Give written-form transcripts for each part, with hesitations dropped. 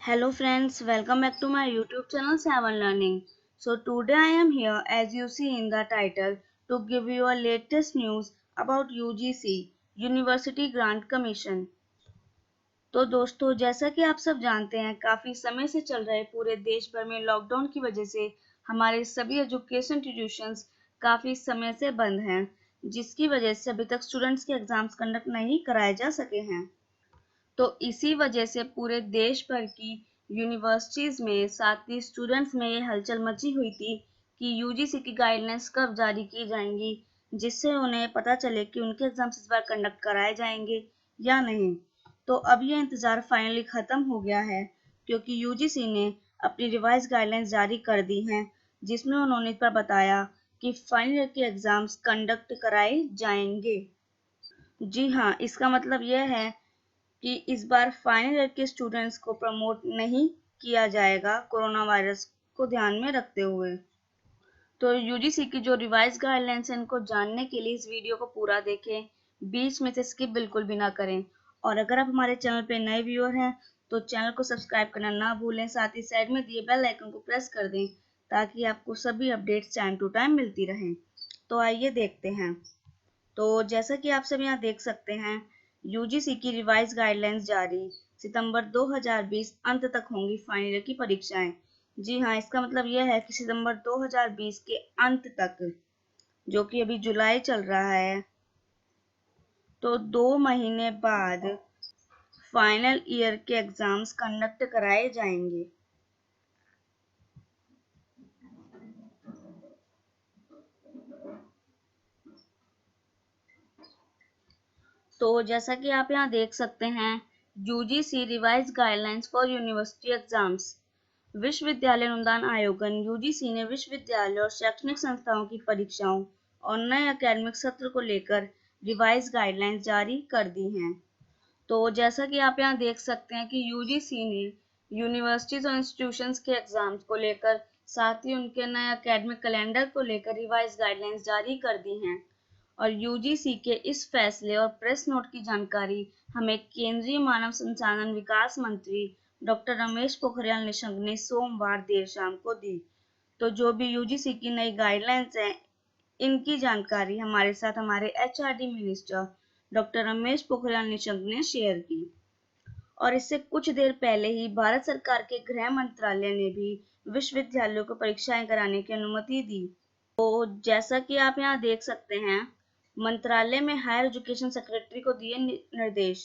Hello friends, welcome back to my YouTube channel 7 Learning. So today I am here as you see in the title to give you a latest news about UGC University Grant Commission. तो दोस्तों जैसा कि आप सब जानते हैं काफ़ी समय से चल रहे पूरे देश भर में लॉकडाउन की वजह से हमारे सभी एजुकेशन इंस्टीट्यूशंस काफ़ी समय से बंद हैं, जिसकी वजह से अभी तक स्टूडेंट्स के एग्ज़ाम्स कंडक्ट नहीं कराए जा सके हैं। तो इसी वजह से पूरे देश भर की यूनिवर्सिटीज़ में साथ ही स्टूडेंट्स में ये हलचल मची हुई थी कि यूजीसी की गाइडलाइंस कब जारी की जाएंगी, जिससे उन्हें पता चले कि उनके एग्जाम्स इस बार कंडक्ट कराए जाएंगे या नहीं। तो अब ये इंतज़ार फाइनली ख़त्म हो गया है, क्योंकि यूजीसी ने अपनी रिवाइज गाइडलाइंस जारी कर दी हैं, जिसमें उन्होंने इस पर बताया कि फाइनल ईयर के एग्ज़ाम्स कंडक्ट कराए जाएंगे। जी हाँ, इसका मतलब यह है कि इस बार फाइनल ईयर के स्टूडेंट्स को प्रमोट नहीं किया जाएगा कोरोना वायरस को ध्यान में रखते हुए। तो यूजीसी की जो रिवाइज गाइडलाइंस है इनको जानने के लिए इस वीडियो को पूरा देखें, बीच में से स्किप बिल्कुल भी ना करें। और अगर आप हमारे चैनल पे नए व्यूअर हैं तो चैनल को सब्सक्राइब करना ना भूलें, साथ ही साइड में दिए बेल आइकन को प्रेस कर दें ताकि आपको सभी अपडेट्स टाइम टू टाइम मिलती रहें। तो आइए देखते हैं। तो जैसा कि आप सब यहाँ देख सकते हैं, यूजीसी की रिवाइज गाइडलाइंस जारी, सितंबर 2020 अंत तक होंगी फाइनल ईयर की परीक्षाएं। जी हाँ, इसका मतलब यह है कि सितंबर 2020 के अंत तक, जो कि अभी जुलाई चल रहा है, तो 2 महीने बाद फाइनल ईयर के एग्जाम्स कंडक्ट कराए जाएंगे। तो जैसा कि आप यहाँ देख सकते हैं, UGC revise guidelines for university exams. विश्वविद्यालय अनुदान आयोग यूजीसी ने विश्वविद्यालय और शैक्षणिक संस्थाओं की परीक्षाओं और नए अकेडमिक सत्र को लेकर रिवाइज गाइडलाइंस जारी कर दी हैं। तो जैसा कि आप यहाँ देख सकते हैं कि यूजीसी ने यूनिवर्सिटीज और इंस्टीट्यूशंस के एग्जाम्स को लेकर साथ ही उनके नए अकेडमिक कैलेंडर को लेकर रिवाइज गाइडलाइंस जारी कर दी हैं। और यूजीसी के इस फैसले और प्रेस नोट की जानकारी हमें केंद्रीय मानव संसाधन विकास मंत्री डॉक्टर रमेश पोखरियाल निशंक ने सोमवार देर शाम को दी। तो जो भी यूजीसी की नई गाइडलाइंस हैं, इनकी जानकारी हमारे साथ हमारे HRD minister doctor Ramesh Pokhriyal Nishank ने शेयर की। और इससे कुछ देर पहले ही भारत सरकार के गृह मंत्रालय ने भी विश्वविद्यालयों को परीक्षाएं कराने की अनुमति दी। तो जैसा कि आप यहाँ देख सकते हैं, मंत्रालय में हायर एजुकेशन सेक्रेटरी को दिए निर्देश।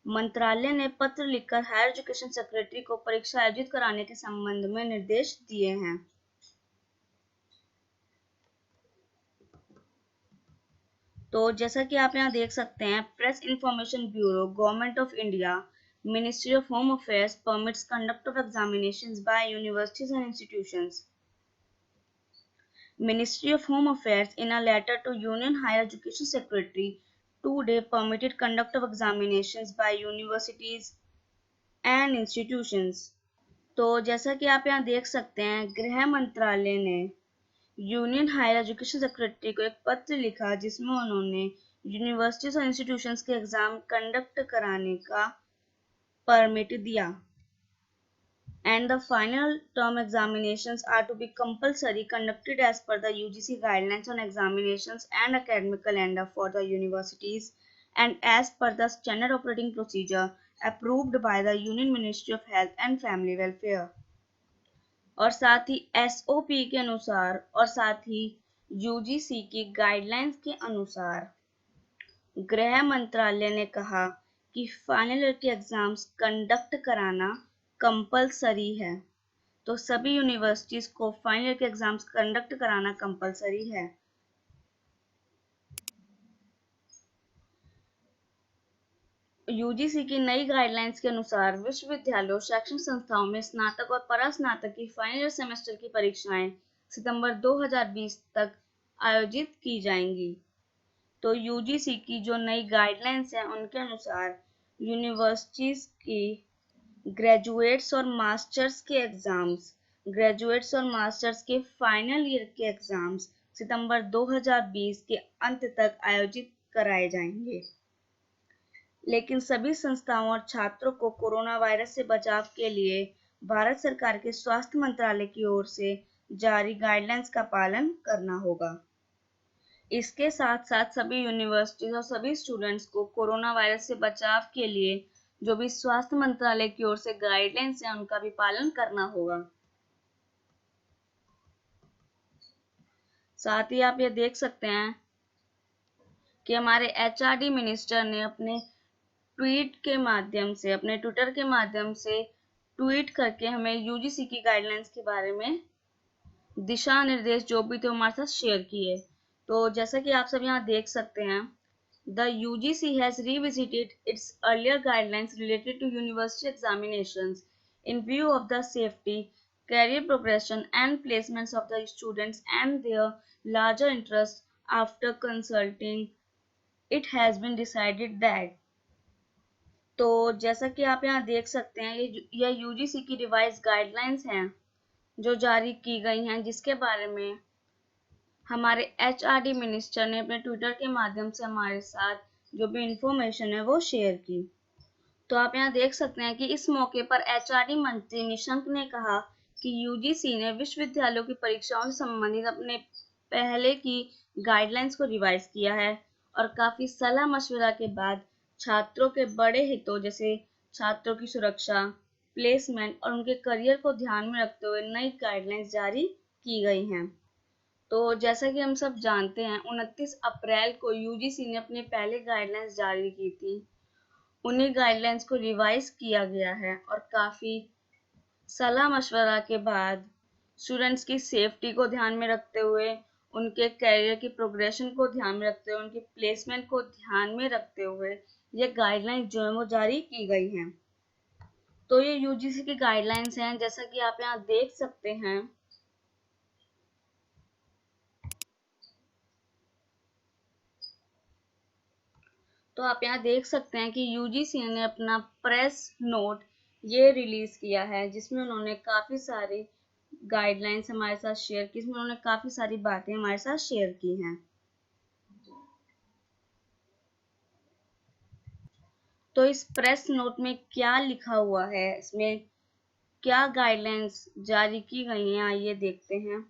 मंत्रालय ने पत्र लिखकर हायर एजुकेशन सेक्रेटरी को परीक्षा आयोजित कराने के संबंध में निर्देश दिए हैं। तो जैसा कि आप यहाँ देख सकते हैं, press information bureau, government of India, ministry of home affairs permits conduct of examinations by universities and institutions. Ministry of Home Affairs in a letter to Union Higher Education Secretary today permitted conduct of examinations by universities and institutions। तो जैसा कि आप यहाँ देख सकते हैं, गृह मंत्रालय ने यूनियन हायर एजुकेशन सेक्रेटरी को एक पत्र लिखा जिसमें उन्होंने यूनिवर्सिटीज और इंस्टीट्यूशंस के एग्जाम कंडक्ट कराने का परमिट दिया। And the final term examinations are to be compulsory conducted as per the UGC guidelines on examinations and academic calendar for the universities and as per the standard operating procedure approved by the Union Ministry of Health and Family Welfare। और साथ ही SOP के अनुसार और साथ ही UGC की guidelines के अनुसार गृह मंत्रालय ने कहा कि फाइनल ईयर के एग्जाम्स कंडक्ट कराना कंपलसरी है। तो सभी यूनिवर्सिटीज को फाइनल ईयर के एग्जाम्स कंडक्ट कराना कंपलसरी है। यूजीसी की नई गाइडलाइंस के अनुसार विश्वविद्यालयों, शैक्षणिक संस्थाओं में स्नातक और परास्नातक की फाइनल ईयर सेमेस्टर की परीक्षाएं सितंबर 2020 तक आयोजित की जाएंगी। तो यूजीसी की जो नई गाइडलाइंस हैं उनके अनुसार यूनिवर्सिटीज की ग्रेजुएट्स और मास्टर्स के फाइनल ईयर के एग्जाम्स सितंबर 2020 के अंत तक आयोजित कराए जाएंगे। लेकिन सभी संस्थाओं और छात्रों को कोरोना वायरस से बचाव के लिए भारत सरकार के स्वास्थ्य मंत्रालय की ओर से जारी गाइडलाइंस का पालन करना होगा। इसके साथ साथ सभी यूनिवर्सिटीज और सभी स्टूडेंट्स को कोरोना वायरस से बचाव के लिए जो भी स्वास्थ्य मंत्रालय की ओर से गाइडलाइंस है उनका भी पालन करना होगा। साथ ही आप ये देख सकते हैं कि हमारे एचआरडी मिनिस्टर ने अपने ट्विटर के माध्यम से ट्वीट करके हमें यूजीसी की गाइडलाइंस के बारे में दिशा निर्देश जो भी थे हमारे साथ शेयर किए। तो जैसा कि आप सब यहाँ देख सकते हैं, the UGC has revisited its earlier guidelines related to university examinations in view of the safety, career progression and placements of the students and their larger interest. After consulting, it has been decided that। तो जैसा कि आप यहाँ देख सकते हैं, ये UGC की रिवाइज गाइडलाइंस हैं जो जारी की गई हैं, जिसके बारे में हमारे एचआरडी मिनिस्टर ने अपने ट्विटर के माध्यम से हमारे साथ जो भी इंफॉर्मेशन है वो शेयर की। तो आप यहाँ देख सकते हैं कि इस मौके पर एचआरडी मंत्री निशंक ने कहा कि यूजीसी ने विश्वविद्यालयों की परीक्षाओं से संबंधित अपने पहले की गाइडलाइंस को रिवाइज किया है और काफी सलाह मशवरा के बाद छात्रों के बड़े हितों जैसे छात्रों की सुरक्षा, प्लेसमेंट और उनके करियर को ध्यान में रखते हुए नई गाइडलाइंस जारी की गई हैं। तो जैसा कि हम सब जानते हैं, 29 अप्रैल को यूजीसी ने अपनी पहले गाइडलाइंस जारी की थी। उन्हीं गाइडलाइंस को रिवाइज किया गया है और काफी सलाह मशवरा के बाद स्टूडेंट्स की सेफ्टी को ध्यान में रखते हुए, उनके करियर की प्रोग्रेशन को ध्यान में रखते हुए, उनकी प्लेसमेंट को ध्यान में रखते हुए ये गाइडलाइंस जो है वो जारी की गई हैं। तो ये यूजीसी की गाइडलाइंस हैं, जैसा कि आप यहाँ देख सकते हैं। तो आप यहाँ देख सकते हैं कि यूजीसी ने अपना प्रेस नोट ये रिलीज किया है, जिसमें उन्होंने काफी सारी गाइडलाइंस हमारे साथ शेयर की, इसमें उन्होंने काफी सारी बातें हमारे साथ शेयर की हैं। तो इस प्रेस नोट में क्या लिखा हुआ है, इसमें क्या गाइडलाइंस जारी की गई हैं, आइए देखते हैं।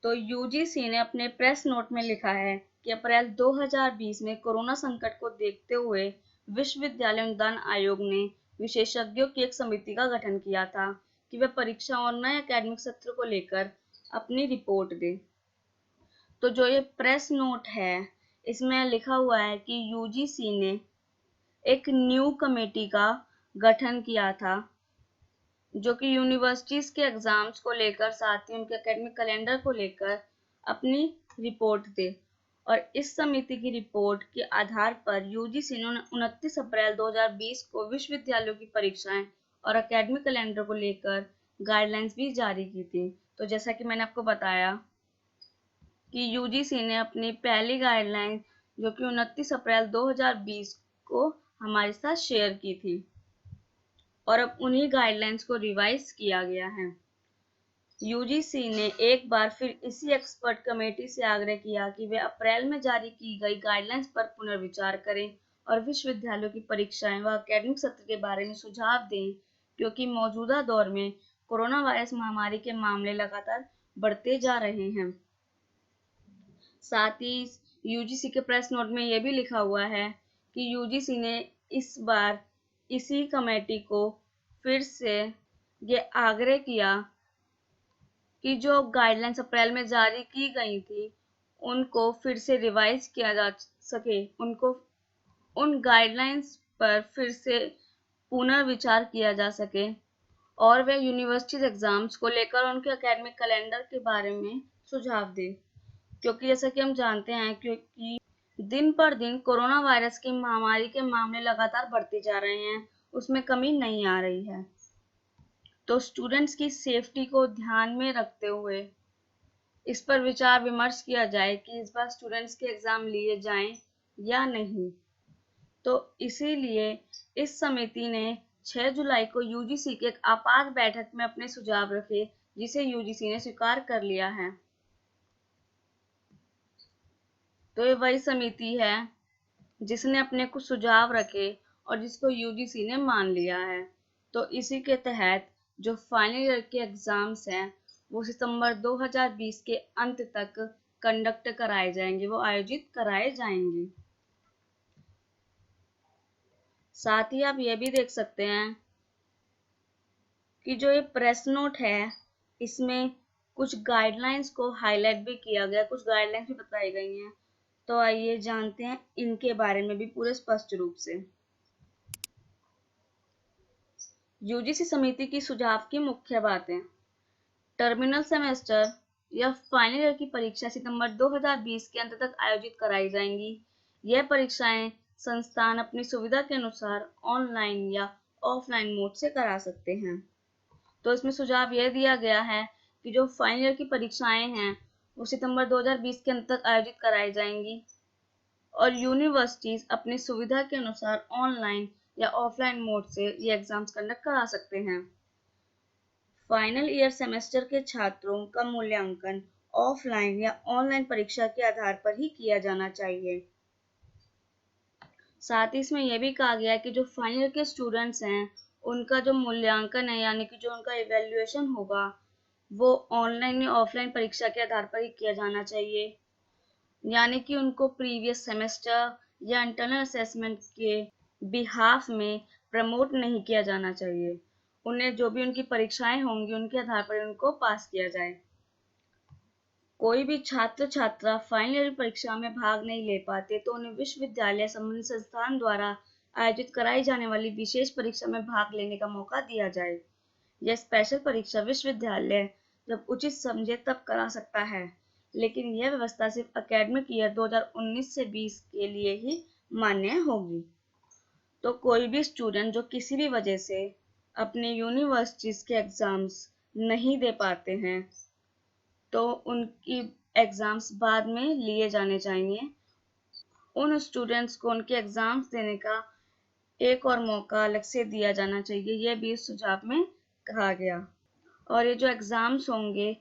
तो यूजीसी ने अपने प्रेस नोट में लिखा है कि अप्रैल 2020 में कोरोना संकट को देखते हुए विश्वविद्यालय अनुदान आयोग ने विशेषज्ञों की एक समिति का गठन किया था कि वे परीक्षा और नए एकेडमिक सत्र को लेकर अपनी रिपोर्ट दे। तो जो ये प्रेस नोट है, इसमें लिखा हुआ है कि यूजीसी ने एक न्यू कमेटी का गठन किया था जो कि यूनिवर्सिटीज के एग्जाम्स को लेकर, साथ ही उनके एकेडमिक कैलेंडर को लेकर अपनी रिपोर्ट दे। और इस समिति की रिपोर्ट के आधार पर यूजीसी ने 29 अप्रैल 2020 को विश्वविद्यालयों की परीक्षाएं और एकेडमिक कैलेंडर को लेकर गाइडलाइंस भी जारी की थी। तो जैसा कि मैंने आपको बताया कि यूजीसी ने अपनी पहली गाइडलाइन जो कि 29 अप्रैल 2020 को हमारे साथ शेयर की थी और अब उन्हीं गाइडलाइंस को रिवाइज किया गया है। यूजीसी ने एक बार फिर इसी एक्सपर्ट कमेटी से आग्रह किया कि वे अप्रैल में जारी की गई गाइडलाइंस पर पुनर्विचार करें और विश्वविद्यालयों की परीक्षाएं व एकेडमिक सत्र के बारे में सुझाव दें, क्योंकि मौजूदा दौर में कोरोना वायरस महामारी के मामले लगातार बढ़ते जा रहे हैं। साथ ही यूजीसी के प्रेस नोट में यह भी लिखा हुआ है कि यूजीसी ने इस बार इसी कमेटी को फिर से ये आग्रह किया कि जो गाइडलाइंस अप्रैल में जारी की गई थी उनको फिर से रिवाइज किया जा सके, उनको उन गाइडलाइंस पर फिर से पुनर्विचार किया जा सके और वे यूनिवर्सिटीज एग्जाम्स को लेकर उनके एकेडमिक कैलेंडर के बारे में सुझाव दे, क्योंकि जैसा कि हम जानते हैं क्योंकि दिन पर दिन कोरोना वायरस की महामारी के मामले लगातार बढ़ते जा रहे हैं, उसमें कमी नहीं आ रही है। तो स्टूडेंट्स की सेफ्टी को ध्यान में रखते हुए इस पर विचार विमर्श किया जाए कि इस बार स्टूडेंट्स के एग्जाम लिए जाएं या नहीं। तो इसीलिए इस समिति ने 6 जुलाई को यूजीसी की एक आपात बैठक में अपने सुझाव रखे, जिसे यूजीसी ने स्वीकार कर लिया है। तो ये वही समिति है जिसने अपने कुछ सुझाव रखे और जिसको यूजीसी ने मान लिया है। तो इसी के तहत जो फाइनल ईयर के एग्जाम्स हैं वो सितंबर 2020 के अंत तक कंडक्ट कराए जाएंगे, वो आयोजित कराए जाएंगे। साथ ही आप ये भी देख सकते हैं कि जो ये प्रेस नोट है इसमें कुछ गाइडलाइंस को हाईलाइट भी किया गया, कुछ गाइडलाइंस भी बताई गई हैं। तो आइए जानते हैं इनके बारे में भी पूरे स्पष्ट रूप से। यूजीसी समिति की सुझाव की मुख्य बातें। टर्मिनल सेमेस्टर या फाइनल ईयर की परीक्षा सितंबर 2020 के अंत तक आयोजित कराई जाएंगी। यह परीक्षाएं संस्थान अपनी सुविधा के अनुसार ऑनलाइन या ऑफलाइन मोड से करा सकते हैं। तो इसमें सुझाव यह दिया गया है कि जो फाइनल ईयर की परीक्षाएं हैं वो सितंबर 2020 के अंत तक आयोजित कराई जाएंगी और यूनिवर्सिटीज अपनी सुविधा के अनुसार ऑनलाइन या ऑफलाइन मोड से ये एग्जाम्स कंडक्ट करा सकते हैं। फाइनल ईयर सेमेस्टर के छात्रों का मूल्यांकन ऑफलाइन या ऑनलाइन परीक्षा के आधार पर ही किया जाना चाहिए। साथ ही इसमें यह भी कहा गया है कि जो फाइनल ईयर के स्टूडेंट्स हैं उनका जो मूल्यांकन है यानी कि जो उनका इवैल्यूएशन होगा वो ऑनलाइन या ऑफलाइन परीक्षा के आधार पर ही किया जाना चाहिए, यानी कि उनको प्रीवियस सेमेस्टर या इंटरनल असेसमेंट के बिहाफ में प्रमोट नहीं किया जाना चाहिए। उन्हें जो भी उनकी परीक्षाएं होंगी उनके आधार पर उनको पास किया जाए। कोई भी छात्र छात्रा फाइनल ईयर परीक्षा में भाग नहीं ले पाते तो उन्हें विश्वविद्यालय संबंधित संस्थान द्वारा आयोजित कराई जाने वाली विशेष परीक्षा में भाग लेने का मौका दिया जाए। यह स्पेशल परीक्षा विश्वविद्यालय जब उचित समझे तब करा सकता है, लेकिन यह व्यवस्था सिर्फ एकेडमिक ईयर 2019 से 20 के लिए ही मान्य होगी। तो कोई भी स्टूडेंट जो किसी भी वजह से अपने यूनिवर्सिटीज के एग्जाम्स नहीं दे पाते हैं तो उनकी एग्जाम्स बाद में लिए जाने चाहिए। उन स्टूडेंट्स को उनके एग्जाम्स देने का एक और मौका अलग से दिया जाना चाहिए, यह भी इस सुझाव में कहा गया। और ये जो एग्जाम्स होंगे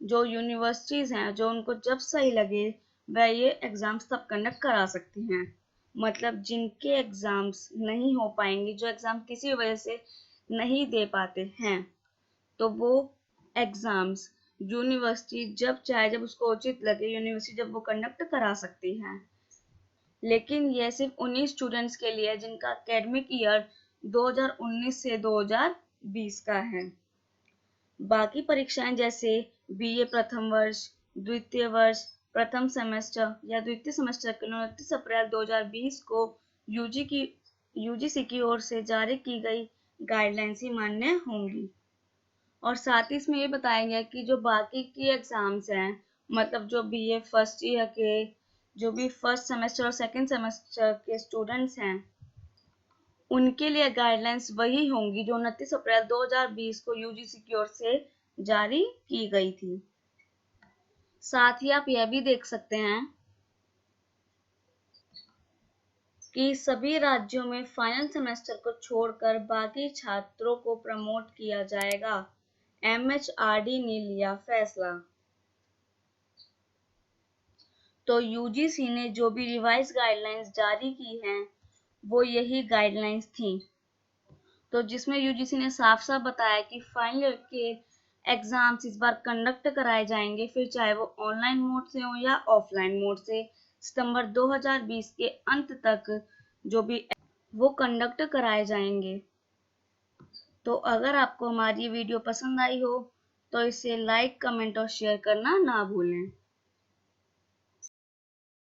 जो यूनिवर्सिटीज हैं जो उनको जब सही लगे वह ये एग्जाम्स तब कंडक्ट करा सकती हैं। मतलब जिनके एग्जाम्स नहीं हो पाएंगे, जो एग्जाम किसी वजह से नहीं दे पाते हैं, तो वो एग्जाम्स यूनिवर्सिटी जब चाहे जब उसको उचित लगे यूनिवर्सिटी जब वो कंडक्ट करा सकती है। लेकिन यह सिर्फ उन्हीं स्टूडेंट्स के लिए जिनका एकेडमिक ईयर 2019 से 2020 का है। बाकी परीक्षाएं जैसे बीए प्रथम वर्ष, द्वितीय वर्ष, प्रथम सेमेस्टर या द्वितीय सेमेस्टर के लिए 29 अप्रैल 2020 को यूजीसी की ओर से जारी की गई गाइडलाइंस ही मान्य होंगी। और साथ ही इसमें ये बताया गया कि जो बाकी की एग्जाम्स हैं, मतलब जो बीए फर्स्ट ईयर के जो भी फर्स्ट सेमेस्टर और सेकंड सेमेस्टर के स्टूडेंट्स हैं उनके लिए गाइडलाइंस वही होंगी जो 29 अप्रैल 2020 को यूजीसी की ओर से जारी की गई थी। साथ ही आप यह भी देख सकते हैं कि सभी राज्यों में फाइनल सेमेस्टर को छोड़कर बाकी छात्रों को प्रमोट किया जाएगा। एमएचआरडी ने लिया फैसला। तो यूजीसी ने जो भी रिवाइज गाइडलाइंस जारी की हैं वो यही गाइडलाइंस थी। तो जिसमें यूजीसी ने साफ साफ बताया कि फाइनल ईयर के एग्जाम्स इस बार कंडक्ट कराए जाएंगे, फिर चाहे वो ऑनलाइन मोड से हो या ऑफलाइन मोड से, सितंबर 2020 के अंत तक जो भी वो कंडक्ट कराए जाएंगे। तो अगर आपको हमारी वीडियो पसंद आई हो तो इसे लाइक, कमेंट और शेयर करना ना भूलें।